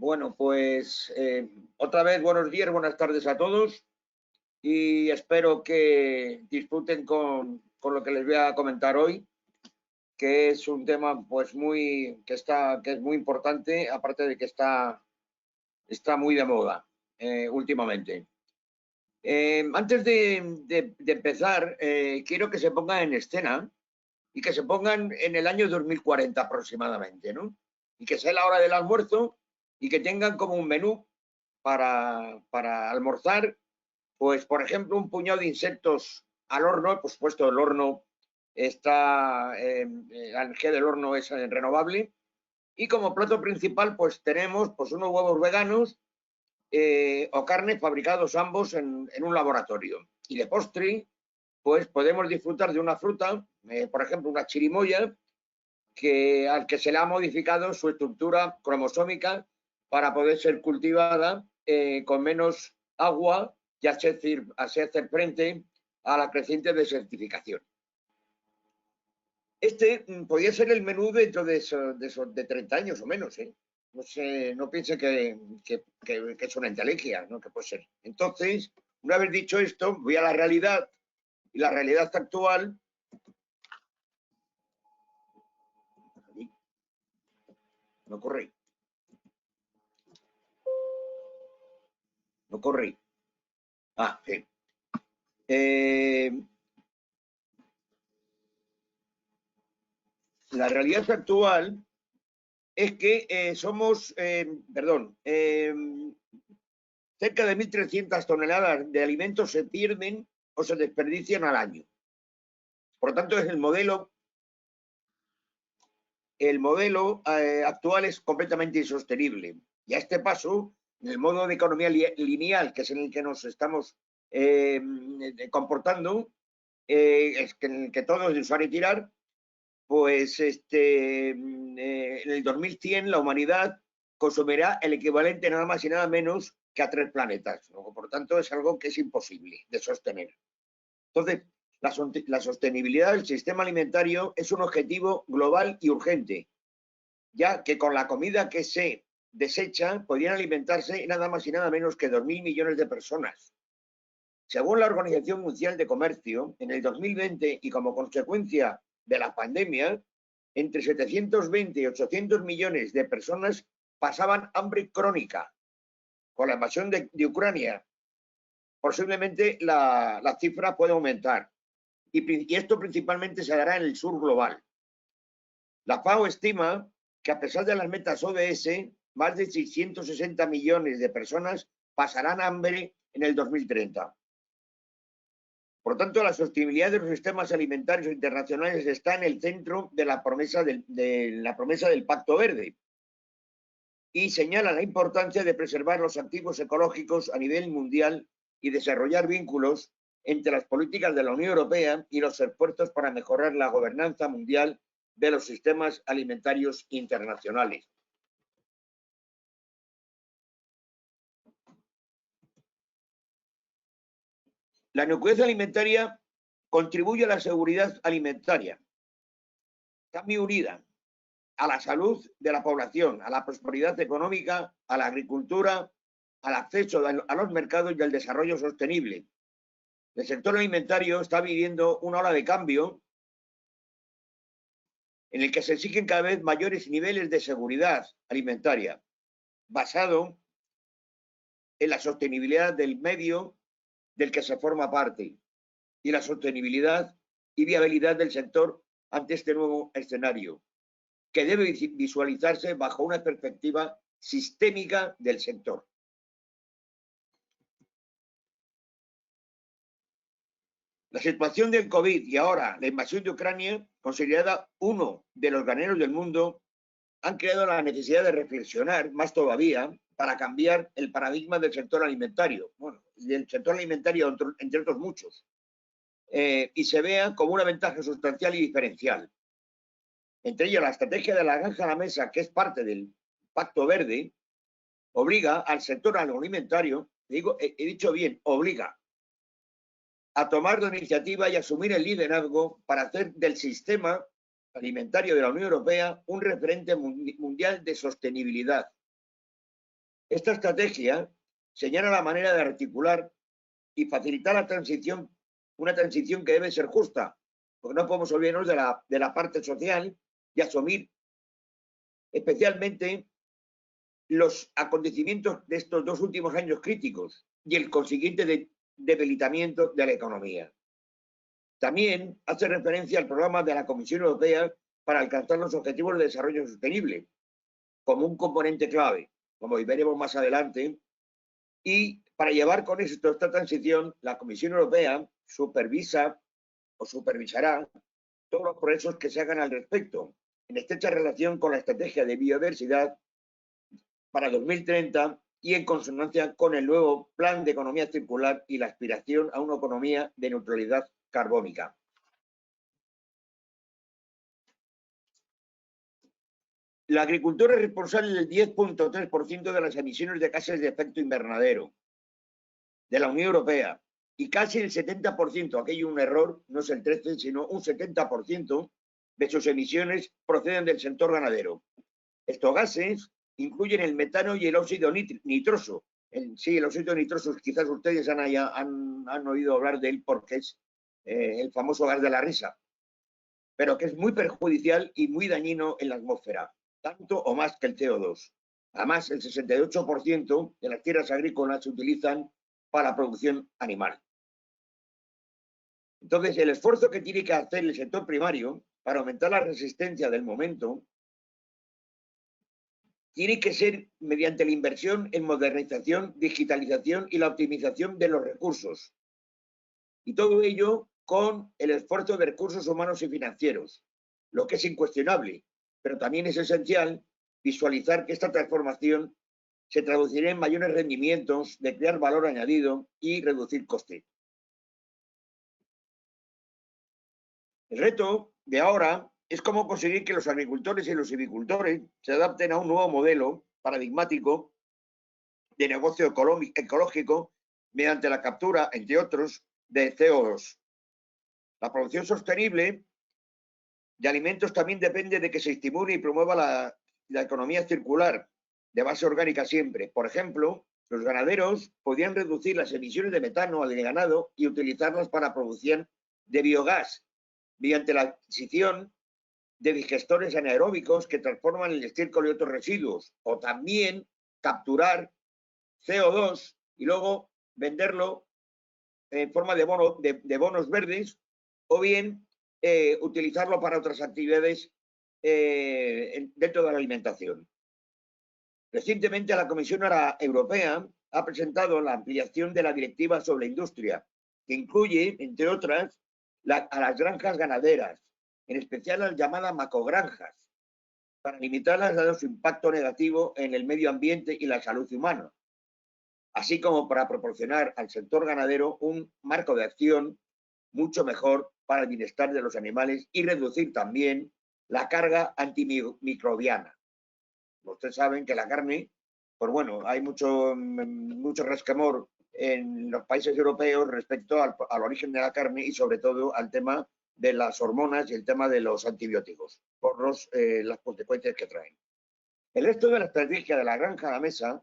Bueno, pues otra vez buenos días, buenas tardes a todos y espero que disfruten con lo que les voy a comentar hoy, que es un tema pues que es muy importante, aparte de que está muy de moda últimamente. Antes de empezar, quiero que se pongan en escena y que se pongan en el año 2040 aproximadamente, ¿no? Y que sea la hora del almuerzo y que tengan como un menú para almorzar, pues por ejemplo un puñado de insectos al horno, por supuesto el horno está, la energía del horno es renovable, y como plato principal pues tenemos pues unos huevos veganos o carne fabricados ambos en un laboratorio. Y de postre pues podemos disfrutar de una fruta, por ejemplo una chirimoya, al que se le ha modificado su estructura cromosómica para poder ser cultivada con menos agua y así hacer frente a la creciente desertificación. Este podría ser el menú dentro de 30 años o menos, ¿eh? No sé, no piense que es una entelequia, ¿no? Que puede ser. Entonces, una vez dicho esto, voy a la realidad, y la realidad actual no corre. No corre. Ah, sí. La realidad actual es que somos, cerca de 1.300 toneladas de alimentos se pierden o se desperdician al año. Por lo tanto, es el modelo actual es completamente insostenible. Y a este paso, en el modo de economía lineal, que es en el que nos estamos comportando, en el que todo es de usar y tirar, pues en el 2100 la humanidad consumirá el equivalente nada más y nada menos que a 3 planetas. Por tanto, es algo que es imposible de sostener. Entonces, la sostenibilidad del sistema alimentario es un objetivo global y urgente, ya que con la comida que se desecha podrían alimentarse nada más y nada menos que 2.000 millones de personas. Según la Organización Mundial de Comercio, en el 2020 y como consecuencia de la pandemia, entre 720 y 800 millones de personas pasaban hambre crónica. Con la invasión de Ucrania, posiblemente la cifra puede aumentar. Y esto principalmente se dará en el sur global. La FAO estima que a pesar de las metas ODS, más de 660 millones de personas pasarán hambre en el 2030. Por lo tanto, la sostenibilidad de los sistemas alimentarios internacionales está en el centro de la promesa del Pacto Verde y señala la importancia de preservar los activos ecológicos a nivel mundial y desarrollar vínculos entre las políticas de la Unión Europea y los esfuerzos para mejorar la gobernanza mundial de los sistemas alimentarios internacionales. La inocuidad alimentaria contribuye a la seguridad alimentaria. Está muy unida a la salud de la población, a la prosperidad económica, a la agricultura, al acceso a los mercados y al desarrollo sostenible. El sector alimentario está viviendo una ola de cambio en el que se exigen cada vez mayores niveles de seguridad alimentaria, basado en la sostenibilidad del medio del que se forma parte y la sostenibilidad y viabilidad del sector ante este nuevo escenario, que debe visualizarse bajo una perspectiva sistémica del sector. La situación del COVID y ahora la invasión de Ucrania, considerada uno de los graneros del mundo, han creado la necesidad de reflexionar más todavía para cambiar el paradigma del sector alimentario, bueno, del sector alimentario entre otros muchos, y se vea como una ventaja sustancial y diferencial. Entre ellas, la estrategia de la granja a la mesa, que es parte del Pacto Verde, obliga al sector agroalimentario, he dicho bien, obliga a tomar la iniciativa y asumir el liderazgo para hacer del sistema alimentario de la Unión Europea un referente mundial de sostenibilidad. Esta estrategia señala la manera de articular y facilitar la transición, una transición que debe ser justa, porque no podemos olvidarnos de la parte social y asumir especialmente los acontecimientos de estos 2 últimos años críticos y el consiguiente debilitamiento de la economía. También hace referencia al programa de la Comisión Europea para alcanzar los objetivos de desarrollo sostenible como un componente clave, como veremos más adelante, y para llevar con éxito esta transición, la Comisión Europea supervisa o supervisará todos los progresos que se hagan al respecto, en estrecha relación con la estrategia de biodiversidad para 2030 y en consonancia con el nuevo Plan de Economía Circular y la aspiración a una economía de neutralidad carbónica. La agricultura es responsable del 10.3% de las emisiones de gases de efecto invernadero de la Unión Europea y casi el 70%, aquí hay un error, no es el 13, sino un 70% de sus emisiones proceden del sector ganadero. Estos gases incluyen el metano y el óxido nitroso. Sí, el óxido nitroso, quizás ustedes han oído hablar de él porque es el famoso gas de la risa, pero que es muy perjudicial y muy dañino en la atmósfera, tanto o más que el CO2. Además, el 68% de las tierras agrícolas se utilizan para la producción animal. Entonces, el esfuerzo que tiene que hacer el sector primario para aumentar la resistencia del momento tiene que ser mediante la inversión en modernización, digitalización y la optimización de los recursos. Y todo ello con el esfuerzo de recursos humanos y financieros, lo que es incuestionable, pero también es esencial visualizar que esta transformación se traducirá en mayores rendimientos, de crear valor añadido y reducir costes. El reto de ahora es cómo conseguir que los agricultores y los silvicultores se adapten a un nuevo modelo paradigmático de negocio ecológico mediante la captura, entre otros, de CO2. La producción sostenible de alimentos también depende de que se estimule y promueva la economía circular, de base orgánica siempre. Por ejemplo, los ganaderos podrían reducir las emisiones de metano al ganado y utilizarlas para producción de biogás mediante la adquisición de digestores anaeróbicos que transforman el estiércol y otros residuos, o también capturar CO2 y luego venderlo en forma de bonos verdes, o bien utilizarlo para otras actividades dentro de la alimentación. Recientemente la Comisión Europea ha presentado la ampliación de la Directiva sobre Industria, que incluye, entre otras, a las granjas ganaderas, en especial las llamadas macogranjas, para limitarlas dado su impacto negativo en el medio ambiente y la salud humana, así como para proporcionar al sector ganadero un marco de acción mucho mejor para el bienestar de los animales y reducir también la carga antimicrobiana. Ustedes saben que la carne, pues bueno, hay mucho resquemor en los países europeos respecto al origen de la carne y sobre todo al tema de las hormonas y el tema de los antibióticos, por las consecuencias que traen. El resto de la estrategia de la granja a la mesa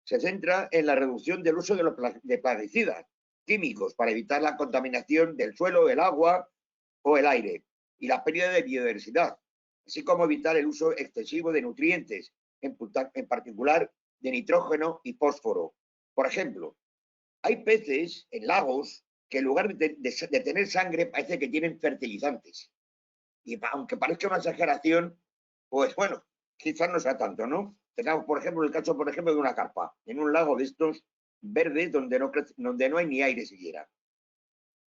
se centra en la reducción del uso de plaguicidas químicos para evitar la contaminación del suelo, el agua o el aire y la pérdida de biodiversidad, así como evitar el uso excesivo de nutrientes, en particular de nitrógeno y fósforo. Por ejemplo, hay peces en lagos que en lugar de tener sangre parece que tienen fertilizantes. Y aunque parezca una exageración, pues bueno, quizás no sea tanto, ¿no? Tenemos, por ejemplo, el caso, por ejemplo, de una carpa, en un lago de estos verdes donde no hay ni aire siquiera.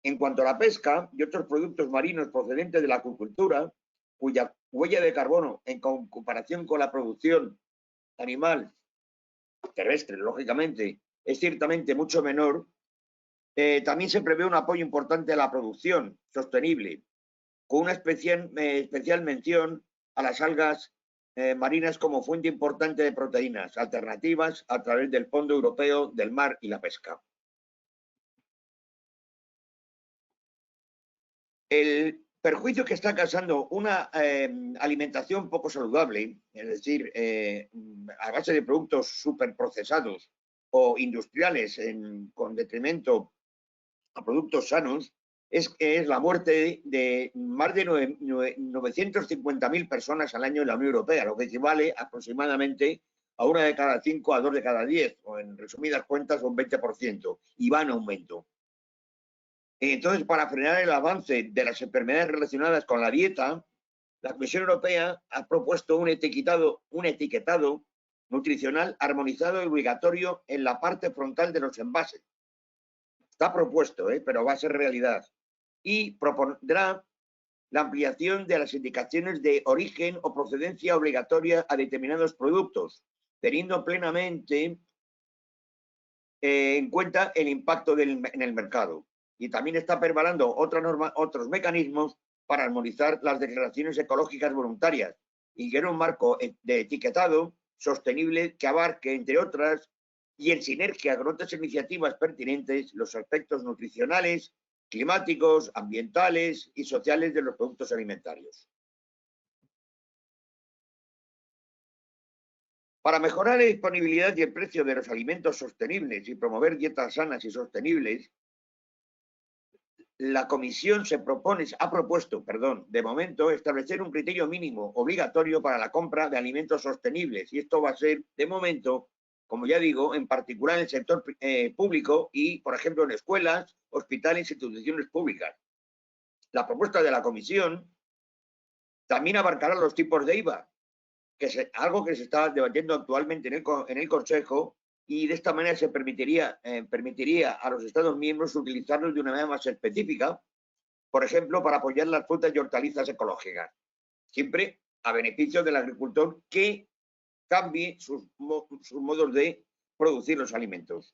En cuanto a la pesca y otros productos marinos procedentes de la acuicultura, cuya huella de carbono en comparación con la producción animal terrestre, lógicamente, es ciertamente mucho menor, también se prevé un apoyo importante a la producción sostenible, con una especial mención a las algas marinas como fuente importante de proteínas alternativas a través del Fondo Europeo del Mar y la Pesca. El perjuicio que está causando una alimentación poco saludable, es decir, a base de productos superprocesados o industriales con detrimento a productos sanos, es la muerte de más de 950.000 personas al año en la Unión Europea, lo que equivale aproximadamente a 1 de cada 5 a 2 de cada 10, o en resumidas cuentas un 20%, y va en aumento. Entonces, para frenar el avance de las enfermedades relacionadas con la dieta, la Comisión Europea ha propuesto un etiquetado nutricional armonizado y obligatorio en la parte frontal de los envases. Está propuesto, pero va a ser realidad. Y propondrá la ampliación de las indicaciones de origen o procedencia obligatoria a determinados productos, teniendo plenamente en cuenta el impacto en el mercado. Y también está preparando otros mecanismos para armonizar las declaraciones ecológicas voluntarias y que en un marco de etiquetado sostenible que abarque, entre otras, y en sinergia con otras iniciativas pertinentes, los aspectos nutricionales, climáticos, ambientales y sociales de los productos alimentarios. Para mejorar la disponibilidad y el precio de los alimentos sostenibles y promover dietas sanas y sostenibles, la Comisión ha propuesto, de momento, establecer un criterio mínimo obligatorio para la compra de alimentos sostenibles. Y esto va a ser, de momento, como ya digo, en particular en el sector público y, por ejemplo, en escuelas, hospitales e instituciones públicas. La propuesta de la Comisión también abarcará los tipos de IVA, que es algo que se está debatiendo actualmente en el Consejo, y de esta manera se permitiría a los Estados miembros utilizarlos de una manera más específica, por ejemplo, para apoyar las frutas y hortalizas ecológicas, siempre a beneficio del agricultor que cambie sus modos de producir los alimentos.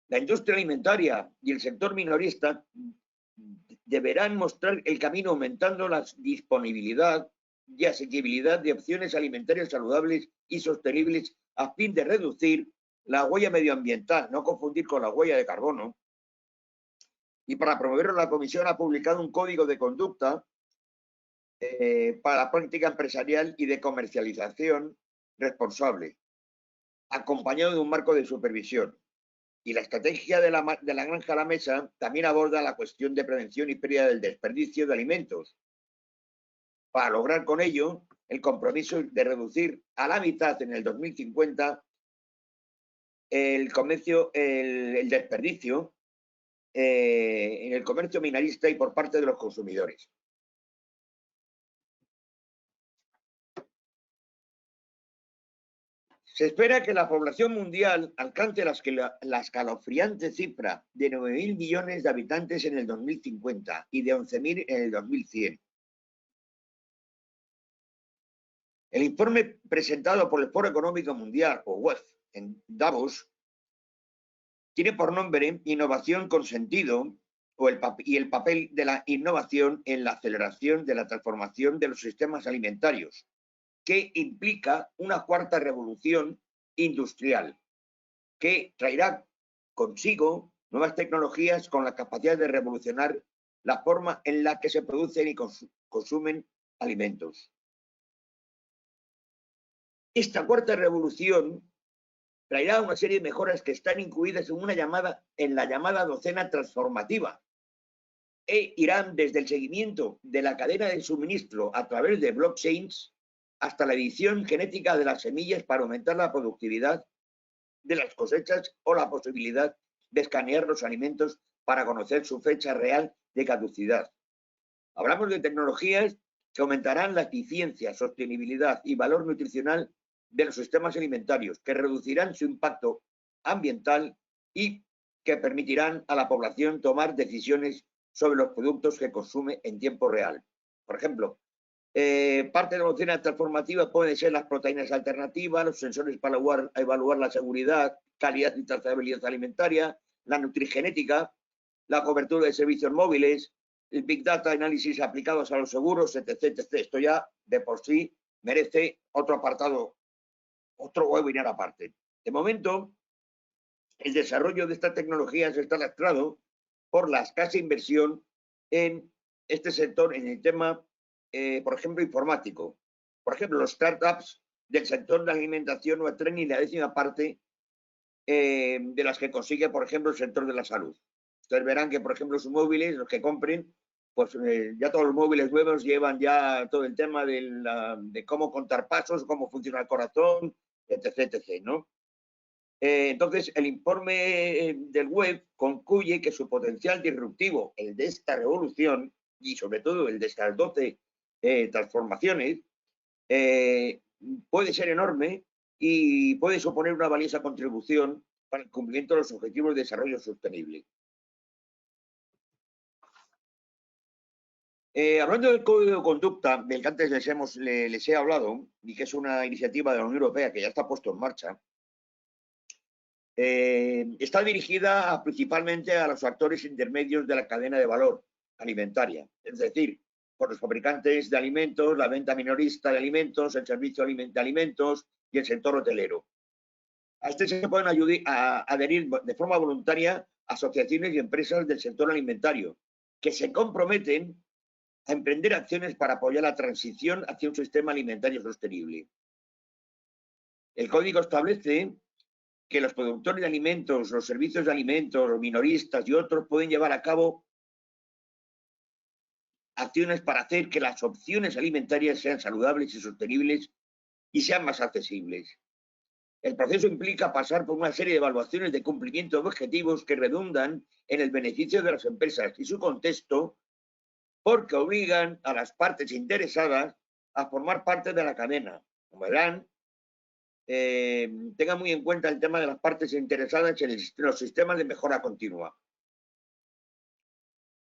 La industria alimentaria y el sector minorista deberán mostrar el camino aumentando la disponibilidad y asequibilidad de opciones alimentarias saludables y sostenibles a fin de reducir la huella medioambiental, no confundir con la huella de carbono. Y para promoverlo, la Comisión ha publicado un código de conducta para la práctica empresarial y de comercialización responsable, acompañado de un marco de supervisión. Y la estrategia de la granja a la mesa también aborda la cuestión de prevención y pérdida del desperdicio de alimentos, para lograr con ello el compromiso de reducir a la mitad en el 2050 el desperdicio en el comercio minorista y por parte de los consumidores. Se espera que la población mundial alcance la escalofriante cifra de 9.000 millones de habitantes en el 2050 y de 11.000 en el 2100. El informe presentado por el Foro Económico Mundial, o WEF, en Davos, tiene por nombre Innovación con sentido, y el papel de la innovación en la aceleración de la transformación de los sistemas alimentarios, que implica una cuarta revolución industrial, que traerá consigo nuevas tecnologías con la capacidad de revolucionar la forma en la que se producen y consumen alimentos. Esta cuarta revolución traerá una serie de mejoras que están incluidas en la llamada docena transformativa, e irán desde el seguimiento de la cadena de suministro a través de blockchains hasta la edición genética de las semillas para aumentar la productividad de las cosechas o la posibilidad de escanear los alimentos para conocer su fecha real de caducidad. Hablamos de tecnologías que aumentarán la eficiencia, sostenibilidad y valor nutricional de los sistemas alimentarios, que reducirán su impacto ambiental y que permitirán a la población tomar decisiones sobre los productos que consume en tiempo real. Por ejemplo, parte de la doctrina transformativa pueden ser las proteínas alternativas, los sensores para evaluar la seguridad, calidad y trazabilidad alimentaria, la nutrigenética, la cobertura de servicios móviles, el Big Data, análisis aplicados a los seguros, etc, etc. Esto ya de por sí merece otro apartado, otro webinar aparte. De momento, el desarrollo de estas tecnologías está lastrado por la escasa inversión en este sector en el tema, por ejemplo, informático. Por ejemplo, los startups del sector de alimentación no traen ni la décima parte de las que consigue, por ejemplo, el sector de la salud. Ustedes verán que, por ejemplo, los móviles, los que compren, pues ya todos los móviles nuevos llevan ya todo el tema de cómo contar pasos, cómo funciona el corazón, etc., etc., ¿no? Entonces, el informe del web concluye que su potencial disruptivo, el de esta revolución, y sobre todo el de estas 12 transformaciones, puede ser enorme y puede suponer una valiosa contribución para el cumplimiento de los objetivos de desarrollo sostenible. Hablando del código de conducta, del que antes les he hablado, y que es una iniciativa de la Unión Europea que ya está puesto en marcha, está dirigida principalmente a los actores intermedios de la cadena de valor alimentaria, es decir, por los fabricantes de alimentos, la venta minorista de alimentos, el servicio de alimentos y el sector hotelero. A este se pueden adherir de forma voluntaria asociaciones y empresas del sector alimentario que se comprometen a emprender acciones para apoyar la transición hacia un sistema alimentario sostenible. El código establece que los productores de alimentos, los servicios de alimentos, los minoristas y otros pueden llevar a cabo acciones para hacer que las opciones alimentarias sean saludables y sostenibles y sean más accesibles. El proceso implica pasar por una serie de evaluaciones de cumplimiento de objetivos que redundan en el beneficio de las empresas y su contexto, porque obligan a las partes interesadas a formar parte de la cadena. Como verán, tengan muy en cuenta el tema de las partes interesadas en los sistemas de mejora continua.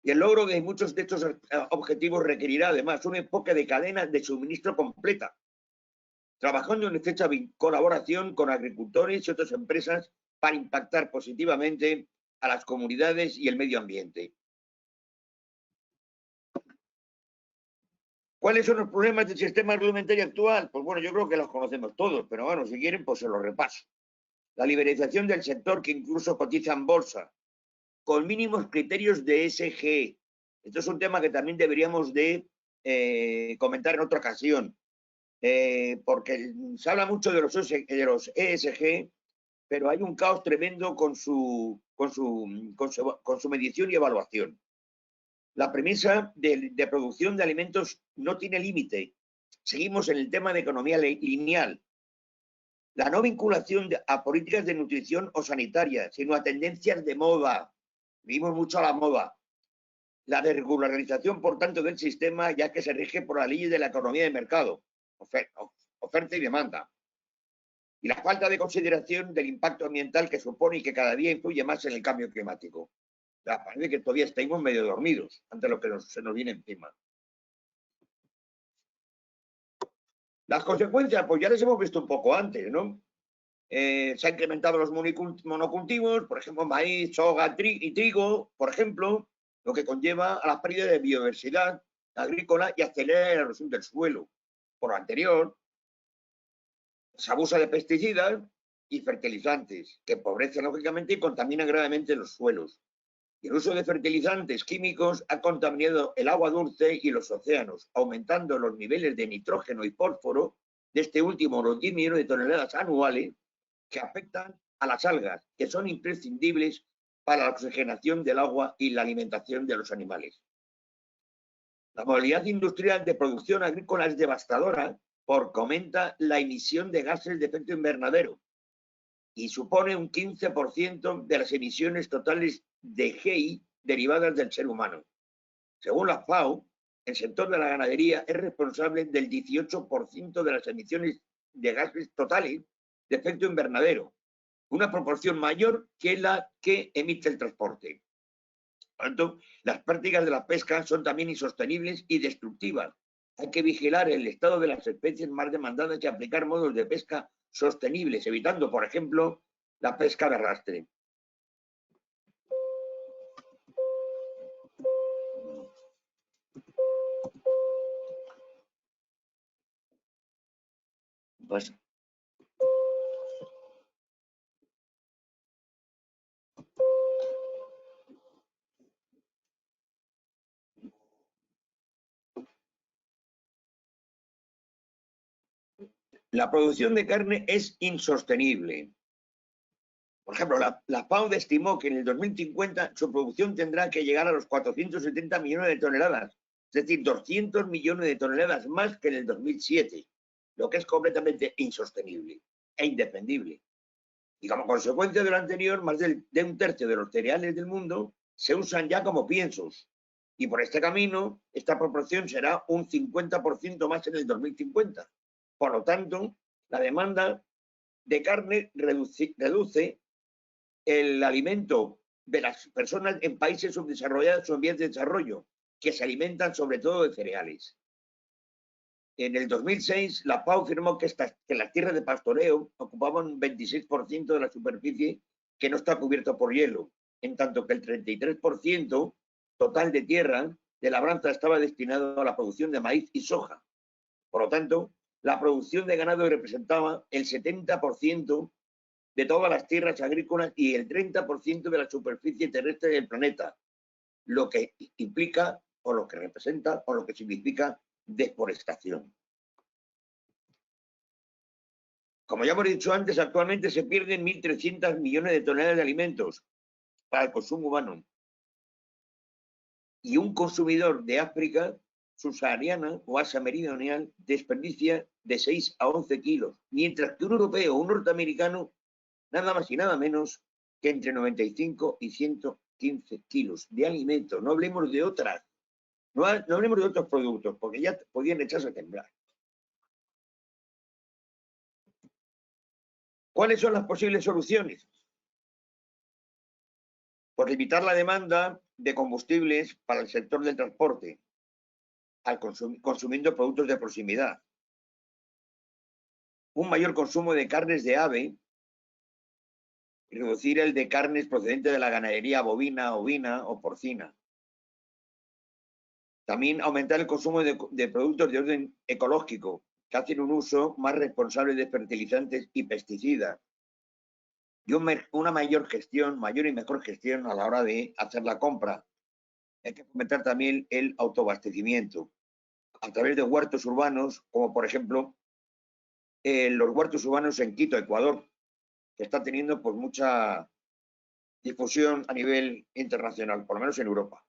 Y el logro de muchos de estos objetivos requerirá además un enfoque de cadena de suministro completa, trabajando en estrecha colaboración con agricultores y otras empresas para impactar positivamente a las comunidades y el medio ambiente. ¿Cuáles son los problemas del sistema agroalimentario actual? Pues bueno, yo creo que los conocemos todos, pero bueno, si quieren, pues se los repaso. La liberalización del sector que incluso cotiza en bolsa, con mínimos criterios de ESG. Esto es un tema que también deberíamos de comentar en otra ocasión, porque se habla mucho de los ESG, pero hay un caos tremendo con su medición y evaluación. La premisa de producción de alimentos no tiene límite. Seguimos en el tema de economía lineal. La no vinculación a políticas de nutrición o sanitaria, sino a tendencias de moda. Vivimos mucho a la moda. La desregularización, por tanto, del sistema, ya que se rige por las leyes de la economía de mercado, oferta y demanda. Y la falta de consideración del impacto ambiental que supone y que cada día influye más en el cambio climático. Parece que todavía estamos medio dormidos ante lo que se nos viene encima. Las consecuencias, pues ya les hemos visto un poco antes, ¿no? Se han incrementado los monocultivos, por ejemplo, maíz, soja y trigo, por ejemplo, lo que conlleva a la pérdida de biodiversidad agrícola y acelera la erosión del suelo. Por lo anterior, se abusa de pesticidas y fertilizantes, que empobrecen lógicamente y contaminan gravemente los suelos. Y el uso de fertilizantes químicos ha contaminado el agua dulce y los océanos, aumentando los niveles de nitrógeno y fósforo, de este último los 10 millones de toneladas anuales, que afectan a las algas, que son imprescindibles para la oxigenación del agua y la alimentación de los animales. La modalidad industrial de producción agrícola es devastadora porque aumenta la emisión de gases de efecto invernadero y supone un 15% de las emisiones totales de GI derivadas del ser humano. Según la FAO, el sector de la ganadería es responsable del 18% de las emisiones de gases totales de efecto invernadero, una proporción mayor que la que emite el transporte. Por tanto, las prácticas de la pesca son también insostenibles y destructivas. Hay que vigilar el estado de las especies más demandadas y aplicar modos de pesca sostenibles, evitando, por ejemplo, la pesca de arrastre. Pues la producción de carne es insostenible. Por ejemplo, la FAO estimó que en el 2050 su producción tendrá que llegar a los 470 millones de toneladas, es decir, 200 millones de toneladas más que en el 2007, lo que es completamente insostenible e indefendible. Y como consecuencia de lo anterior, más de un tercio de los cereales del mundo se usan ya como piensos. Y por este camino, esta proporción será un 50% más en el 2050. Por lo tanto, la demanda de carne reduce el alimento de las personas en países subdesarrollados o en vías de desarrollo, que se alimentan sobre todo de cereales. En el 2006, la FAO afirmó que las tierras de pastoreo ocupaban un 26% de la superficie que no está cubierto por hielo, en tanto que el 33% total de tierra de labranza estaba destinado a la producción de maíz y soja. Por lo tanto, la producción de ganado representaba el 70% de todas las tierras agrícolas y el 30% de la superficie terrestre del planeta, lo que implica, o lo que representa, o lo que significa deforestación. Como ya hemos dicho antes, actualmente se pierden 1.300 millones de toneladas de alimentos para el consumo humano. Y un consumidor de África subsahariana o Asia meridional desperdicia de 6 a 11 kilos, mientras que un europeo o un norteamericano nada más y nada menos que entre 95 y 115 kilos de alimentos. No hablemos de otras, no hablemos de otros productos, porque ya podían echarse a temblar. ¿Cuáles son las posibles soluciones? Pues limitar la demanda de combustibles para el sector del transporte, consumiendo productos de proximidad. Un mayor consumo de carnes de ave y reducir el de carnes procedentes de la ganadería bovina, ovina o porcina. También aumentar el consumo de productos de orden ecológico, que hacen un uso más responsable de fertilizantes y pesticidas. Y una mayor y mejor gestión a la hora de hacer la compra. Hay que fomentar también el autoabastecimiento a través de huertos urbanos, como por ejemplo los huertos urbanos en Quito, Ecuador, que está teniendo pues mucha difusión a nivel internacional, por lo menos en Europa.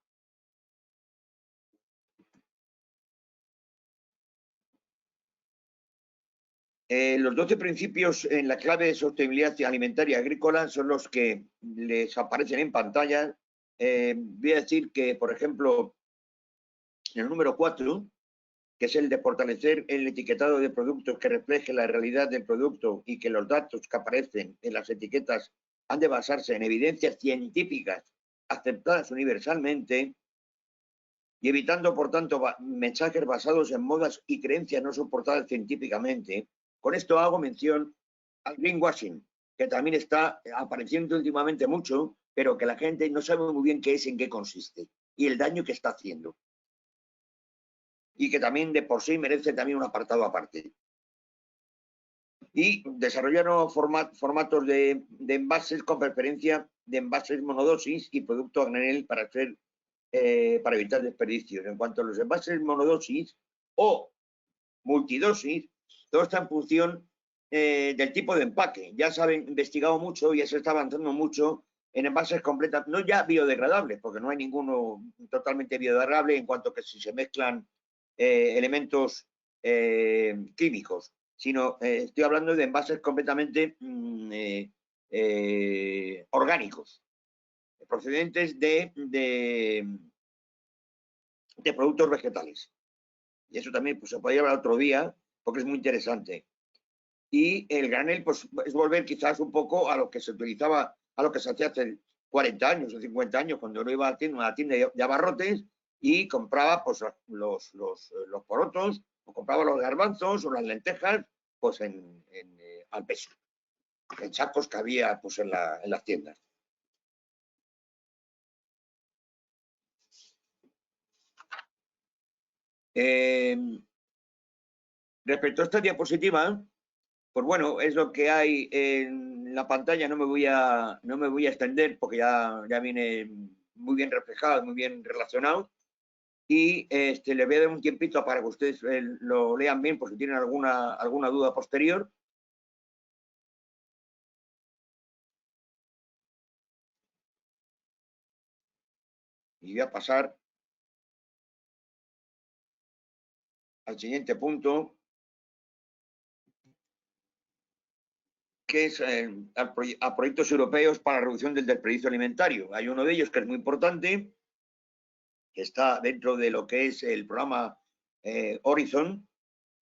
Los 12 principios en la clave de sostenibilidad alimentaria y agrícola son los que les aparecen en pantalla. Voy a decir que, por ejemplo, en el número 4, que es el de fortalecer el etiquetado de productos que refleje la realidad del producto y que los datos que aparecen en las etiquetas han de basarse en evidencias científicas aceptadas universalmente y evitando, por tanto, mensajes basados en modas y creencias no soportadas científicamente. Con esto hago mención al greenwashing, que también está apareciendo últimamente mucho, pero que la gente no sabe muy bien qué es, en qué consiste y el daño que está haciendo. Y que también de por sí merece también un apartado aparte. Y desarrollaron formatos de envases con preferencia de envases monodosis y producto a granel para evitar desperdicios. En cuanto a los envases monodosis o multidosis, todo está en función del tipo de empaque. Ya se ha investigado mucho y ya se está avanzando mucho en envases completos, no ya biodegradables, porque no hay ninguno totalmente biodegradable en cuanto que si se mezclan elementos químicos, sino estoy hablando de envases completamente orgánicos, procedentes de productos vegetales. Y eso también pues, se podría hablar otro día, porque es muy interesante. Y el granel, pues es volver quizás un poco a lo que se utilizaba, a lo que se hacía hace 40 años o 50 años, cuando uno iba a una tienda de abarrotes y compraba pues los porotos, o compraba los garbanzos o las lentejas, pues al peso, en sacos que había pues en las tiendas. Respecto a esta diapositiva, pues bueno, es lo que hay en la pantalla, no me voy a extender porque ya viene muy bien reflejado, muy bien relacionado. y les voy a dar un tiempito para que ustedes lo lean bien por si tienen alguna duda posterior. Y voy a pasar al siguiente punto, que es a proyectos europeos para la reducción del desperdicio alimentario. Hay uno de ellos que es muy importante, que está dentro de lo que es el programa Horizon,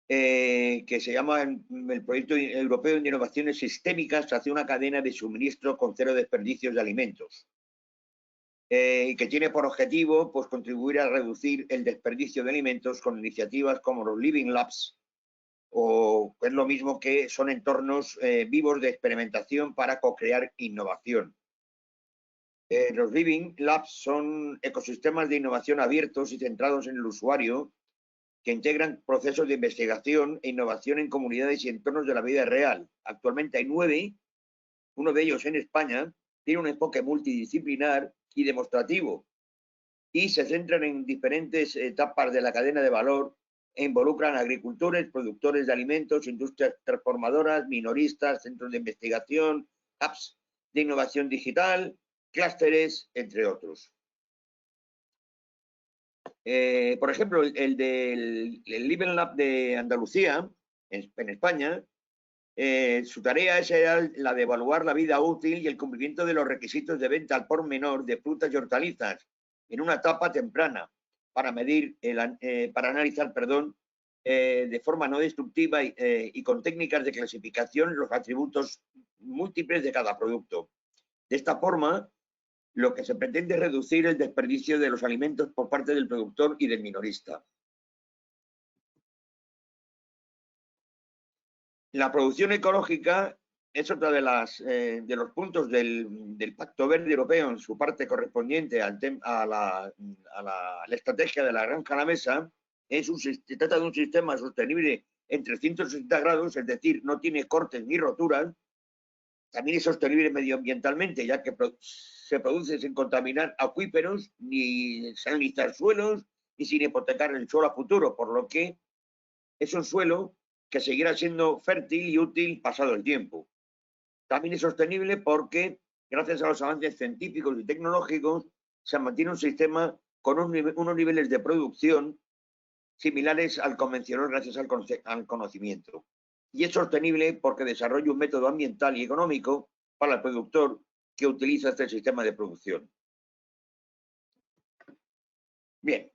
que se llama el Proyecto Europeo de Innovaciones Sistémicas hacia una cadena de suministro con cero desperdicios de alimentos, que tiene por objetivo pues, contribuir a reducir el desperdicio de alimentos con iniciativas como los Living Labs, o es lo mismo que son entornos vivos de experimentación para co-crear innovación. Los Living Labs son ecosistemas de innovación abiertos y centrados en el usuario, que integran procesos de investigación e innovación en comunidades y entornos de la vida real. Actualmente hay 9, uno de ellos en España, tiene un enfoque multidisciplinar y demostrativo, y se centran en diferentes etapas de la cadena de valor e involucran agricultores, productores de alimentos, industrias transformadoras, minoristas, centros de investigación, apps de innovación digital, clústeres, entre otros. Por ejemplo, el del Living Lab de Andalucía, en España, su tarea era la de evaluar la vida útil y el cumplimiento de los requisitos de venta al por menor de frutas y hortalizas en una etapa temprana para analizar, de forma no destructiva y con técnicas de clasificación los atributos múltiples de cada producto. De esta forma, lo que se pretende es reducir el desperdicio de los alimentos por parte del productor y del minorista. La producción ecológica es otra de los puntos del Pacto Verde Europeo en su parte correspondiente a la estrategia de la granja a la mesa. Se trata de un sistema sostenible en 360 grados, es decir, no tiene cortes ni roturas. También es sostenible medioambientalmente, ya que se produce sin contaminar acuíferos, ni salinizar suelos, ni sin hipotecar el suelo a futuro, por lo que es un suelo que seguirá siendo fértil y útil pasado el tiempo. También es sostenible porque, gracias a los avances científicos y tecnológicos, se mantiene un sistema con unos niveles de producción similares al convencional gracias al conocimiento. Y es sostenible porque desarrolla un método ambiental y económico para el productor que utiliza este sistema de producción. Bien.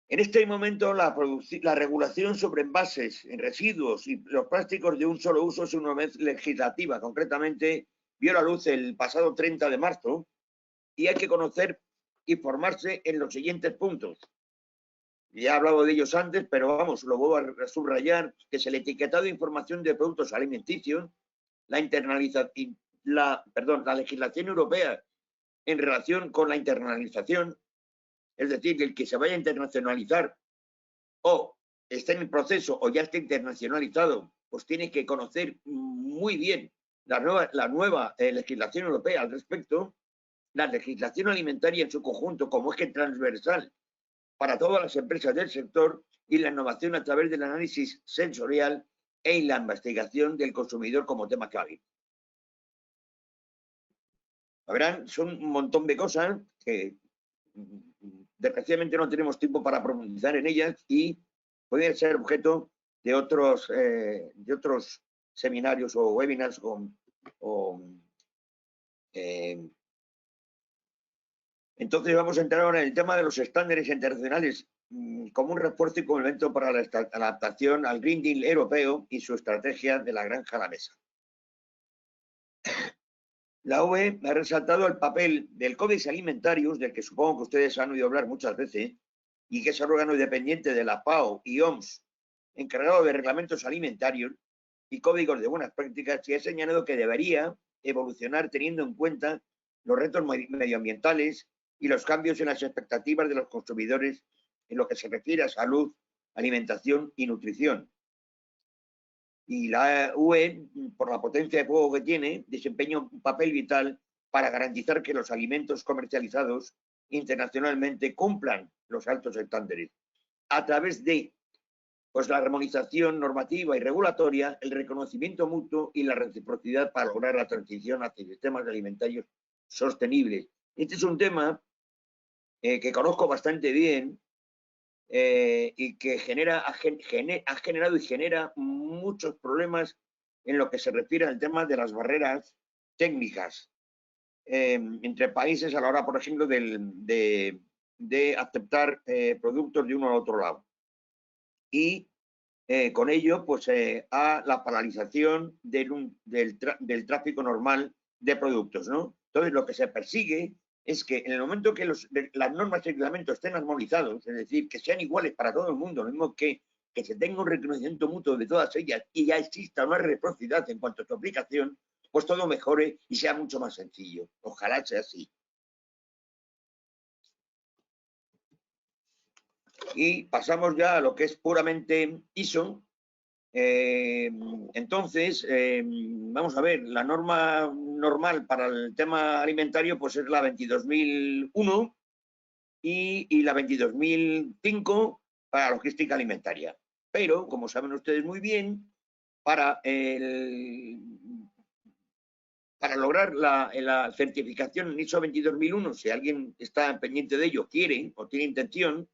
En este momento, la regulación sobre envases, residuos y los plásticos de un solo uso es una vez legislativa. Concretamente, vio la luz el pasado 30 de marzo y hay que conocer y formarse en los siguientes puntos. Ya he hablado de ellos antes, pero vamos, lo vuelvo a subrayar, que es el etiquetado de información de productos alimenticios, la legislación europea en relación con la internalización, es decir, el que se vaya a internacionalizar o está en el proceso o ya está internacionalizado, pues tiene que conocer muy bien la nueva legislación europea al respecto, la legislación alimentaria en su conjunto como eje transversal para todas las empresas del sector y la innovación a través del análisis sensorial e la investigación del consumidor como tema clave. Verán, son un montón de cosas que desgraciadamente no tenemos tiempo para profundizar en ellas y pueden ser objeto de otros seminarios o webinars entonces vamos a entrar ahora en el tema de los estándares internacionales como un refuerzo y complemento para la adaptación al Green Deal europeo y su estrategia de la granja a la mesa. La UE ha resaltado el papel del Codex Alimentarius, del que supongo que ustedes han oído hablar muchas veces, y que es el órgano independiente de la FAO y OMS, encargado de reglamentos alimentarios y códigos de buenas prácticas, y ha señalado que debería evolucionar teniendo en cuenta los retos medioambientales y los cambios en las expectativas de los consumidores en lo que se refiere a salud, alimentación y nutrición. Y la UE, por la potencia de fuego que tiene, desempeña un papel vital para garantizar que los alimentos comercializados internacionalmente cumplan los altos estándares a través de pues la armonización normativa y regulatoria, el reconocimiento mutuo y la reciprocidad para lograr la transición hacia sistemas alimentarios sostenibles. Este es un tema que conozco bastante bien y que ha generado y genera muchos problemas en lo que se refiere al tema de las barreras técnicas entre países a la hora, por ejemplo, de aceptar productos de uno al otro lado. Y con ello, pues, a la paralización del tráfico normal de productos, ¿no? Entonces, lo que se persigue es que en el momento que las normas y reglamentos estén armonizados, es decir, que sean iguales para todo el mundo, lo mismo que se tenga un reconocimiento mutuo de todas ellas y ya exista una reciprocidad en cuanto a su aplicación, pues todo mejore y sea mucho más sencillo. Ojalá sea así. Y pasamos ya a lo que es puramente ISO. Entonces, vamos a ver, la norma normal para el tema alimentario pues es la 22.001 y la 22.005 para la logística alimentaria. Pero, como saben ustedes muy bien, para lograr la certificación en ISO 22.001, si alguien está pendiente de ello, quiere o tiene intención,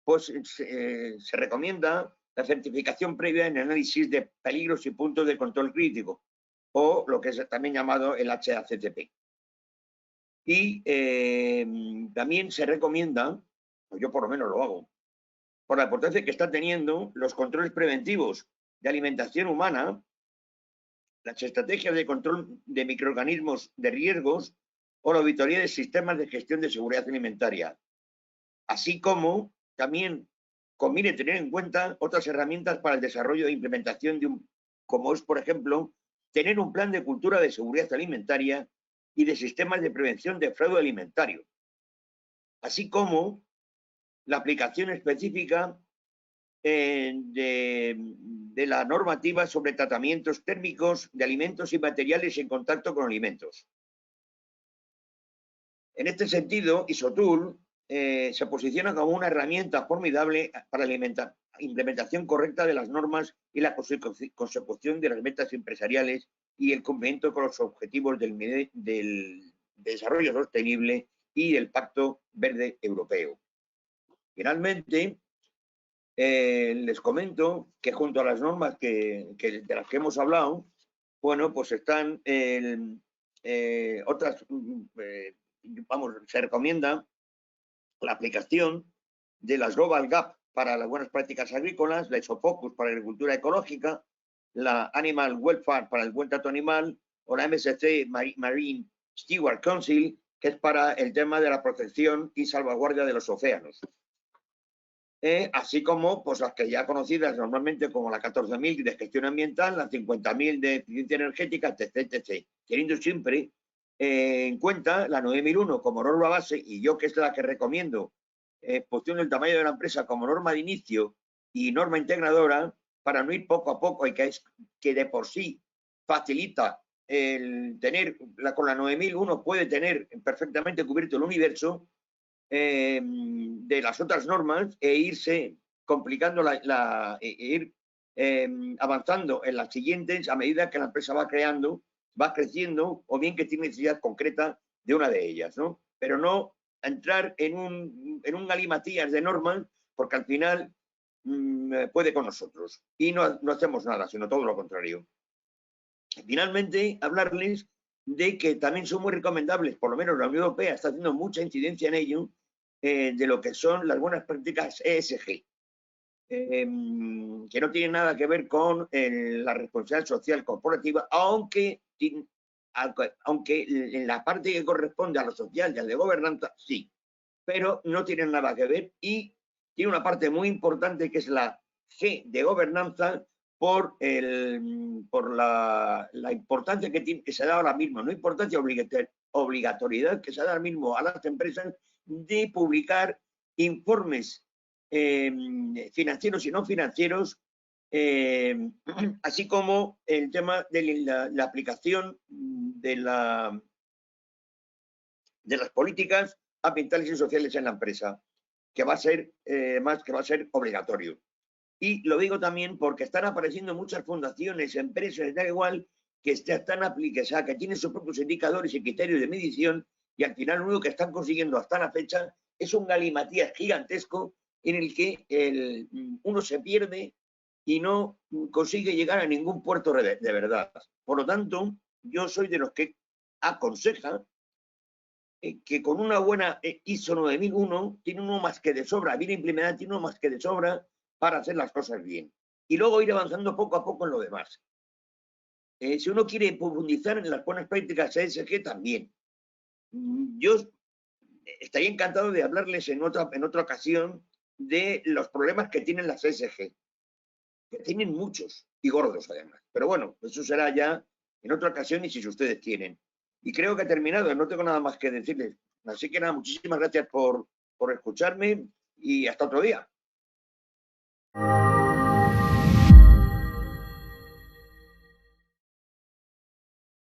pues se recomienda la certificación previa en análisis de peligros y puntos de control crítico, o lo que es también llamado el HACCP. Y también se recomienda, o yo por lo menos lo hago, por la importancia que está teniendo los controles preventivos de alimentación humana, las estrategias de control de microorganismos de riesgos o la auditoría de sistemas de gestión de seguridad alimentaria, así como también conviene tener en cuenta otras herramientas para el desarrollo e implementación como es, por ejemplo, tener un plan de cultura de seguridad alimentaria y de sistemas de prevención de fraude alimentario, así como la aplicación específica de la normativa sobre tratamientos térmicos de alimentos y materiales en contacto con alimentos. En este sentido, ISOTOOL se posiciona como una herramienta formidable para la implementación correcta de las normas y la consecución de las metas empresariales y el cumplimiento con los objetivos del desarrollo sostenible y del Pacto Verde Europeo. Finalmente, les comento que junto a las normas de las que hemos hablado, bueno, pues están otras, vamos, se recomienda la aplicación de las Global Gap para las buenas prácticas agrícolas, la ISOFOCUS para la agricultura ecológica, la Animal Welfare para el buen trato animal, o la MSC Marine Steward Council, que es para el tema de la protección y salvaguardia de los océanos. Así como pues, las que ya conocidas normalmente como la 14.000 de gestión ambiental, la 50.000 de eficiencia energética, etc. Teniendo siempre en cuenta la 9.001 como norma base, y yo que es la que recomiendo, función del tamaño de la empresa como norma de inicio y norma integradora, para no ir poco a poco y que de por sí facilita el tener, con la 9.001 puede tener perfectamente cubierto el universo de las otras normas e irse complicando, ir avanzando en las siguientes a medida que la empresa va creciendo, o bien que tiene necesidad concreta de una de ellas, ¿no? Pero no entrar en un galimatías de normas, porque al final puede con nosotros y no hacemos nada, sino todo lo contrario. Finalmente, hablarles de que también son muy recomendables, por lo menos la Unión Europea está haciendo mucha incidencia en ello, de lo que son las buenas prácticas ESG, que no tienen nada que ver con la responsabilidad social corporativa, aunque en la parte que corresponde a lo social y al de gobernanza, sí, pero no tienen nada que ver, y tiene una parte muy importante que es la G de gobernanza, por la importancia que se da ahora mismo, no importancia, obligatoriedad que se da ahora mismo a las empresas de publicar informes financieros y no financieros, así como el tema de la aplicación de las políticas ambientales y sociales en la empresa, que va a ser que va a ser obligatorio. Y lo digo también porque están apareciendo muchas fundaciones, empresas, da igual, que están aplicadas, que tienen sus propios indicadores y criterios de medición, y al final lo único que están consiguiendo hasta la fecha es un galimatías gigantesco en el que uno se pierde y no consigue llegar a ningún puerto de verdad. Por lo tanto, yo soy de los que aconseja que con una buena ISO 9001 tiene uno más que de sobra, bien implementada, tiene uno más que de sobra para hacer las cosas bien. Y luego ir avanzando poco a poco en lo demás. Si uno quiere profundizar en las buenas prácticas ESG, también. Yo estaría encantado de hablarles en otra ocasión de los problemas que tienen las ESG, que tienen muchos y gordos además. Pero bueno, eso será ya en otra ocasión y si ustedes tienen. Y creo que he terminado, no tengo nada más que decirles. Así que nada, muchísimas gracias por escucharme y hasta otro día.